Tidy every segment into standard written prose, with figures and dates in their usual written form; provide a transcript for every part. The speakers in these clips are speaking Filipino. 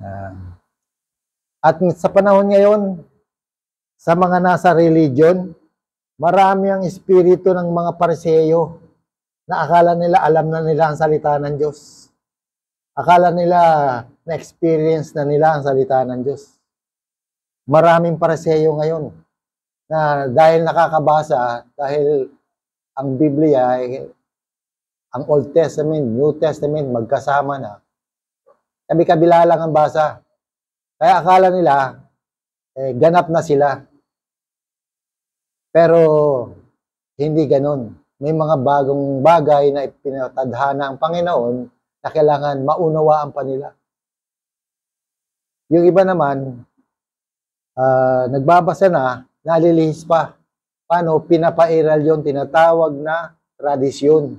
Ah, at sa panahon ngayon, sa mga nasa religion, marami ang espiritu ng mga Pariseo na akala nila alam na nila ang salita ng Diyos. Akala nila na-experience na nila ang salita ng Diyos. Maraming Pariseo ngayon na dahil nakakabasa, dahil ang Biblia, ang Old Testament, New Testament, magkasama na. Kabi-kabila lang ang basa. Kaya akala nila, ganap na sila. Pero, hindi ganun. May mga bagong bagay na ipinatadhana ang Panginoon na kailangan maunawaan pa nila. Yung iba naman, nagbabasa na, nalilihis pa. Paano? Pinapairal yung tinatawag na tradisyon.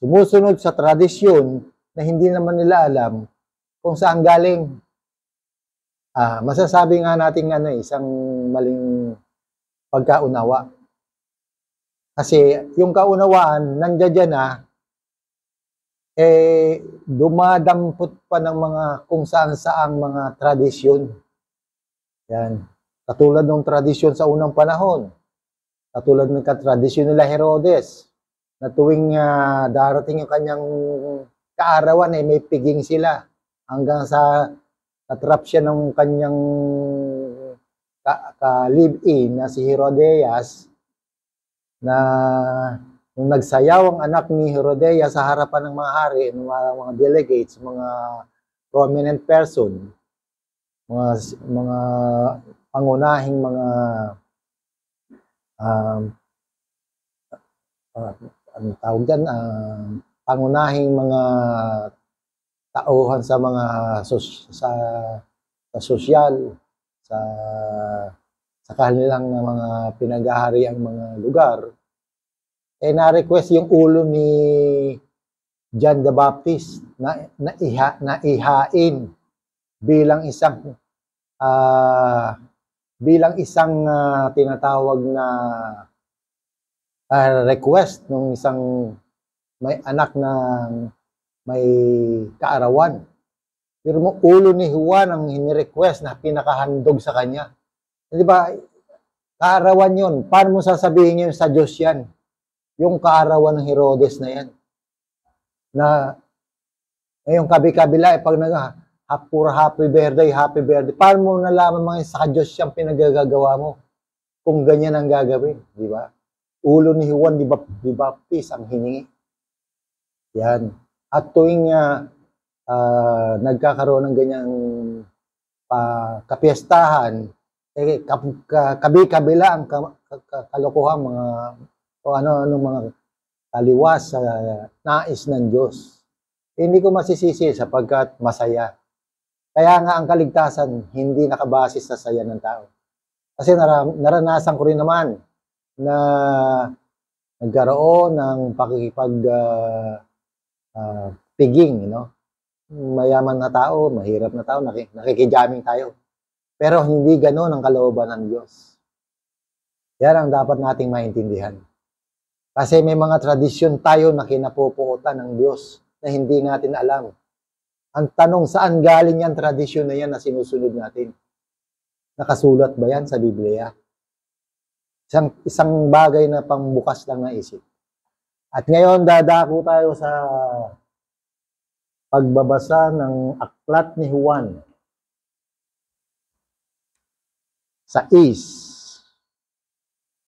Sumusunod sa tradisyon na hindi naman nila alam kung saan galing. Masasabi nga natin isang maling pagkaunawa. Kasi yung kaunawaan, nandiyan na, dumadampot pa ng mga kung saan-saang mga tradisyon. Yan. Katulad ng tradisyon sa unang panahon. Katulad ng tradisyon nila Herodes, na tuwing darating yung kanyang kaarawan, may piging sila. Hanggang sa natrap siya ng kanyang ka-live-in na si Herodias, na nung nagsayaw ang anak ni Herodias sa harapan ng mga hari, ng mga delegates, mga prominent person, mga pangunahing mga ano tawag dyan, pangunahing mga tauhan sa mga sa sosyal, sa kanilang mga pinag-ahariang mga lugar, na-request yung ulo ni John the Baptist na ihain bilang isang tinatawag na request ng isang may anak na may kaarawan. Pero mo ulo ni Juan ang hini-request na pinakahandog sa kanya. Di ba? Kaarawan yun. Paano mo sasabihin yun sa Diyos yan? Yung kaarawan ng Herodes na yan. Na ngayong kabi-kabila, pag pura happy birthday. Paano mo nalaman mga sa Diyos yung pinagagawa mo? Kung ganyan ang gagawin, di ba? Ulo ni Juan di Baptist ang hiningi. Yan. At tuwing nagkakaroon ng ganyang kapiestahan, kabi-kabila ang kalokohan, mga taliwas sa nais ng Diyos. Hindi ko masisisi sapagkat masaya. Kaya nga ang kaligtasan hindi nakabase sa saya ng tao. Kasi naranasan ko rin naman na nagkaroon ng piging, mayaman na tao, mahirap na tao, nakikijaming tayo. Pero hindi ganoon ang kalooban ng Diyos. Yan ang dapat nating maintindihan. Kasi may mga tradisyon tayo na kinapupuotan ng Diyos na hindi natin alam. Ang tanong, saan galing yan tradisyon na yan na sinusunod natin? Nakasulat ba yan sa Biblia? Isang bagay na pangbukas lang na isip. At ngayon, dadako tayo sa pagbabasa ng aklat ni Juan. Sa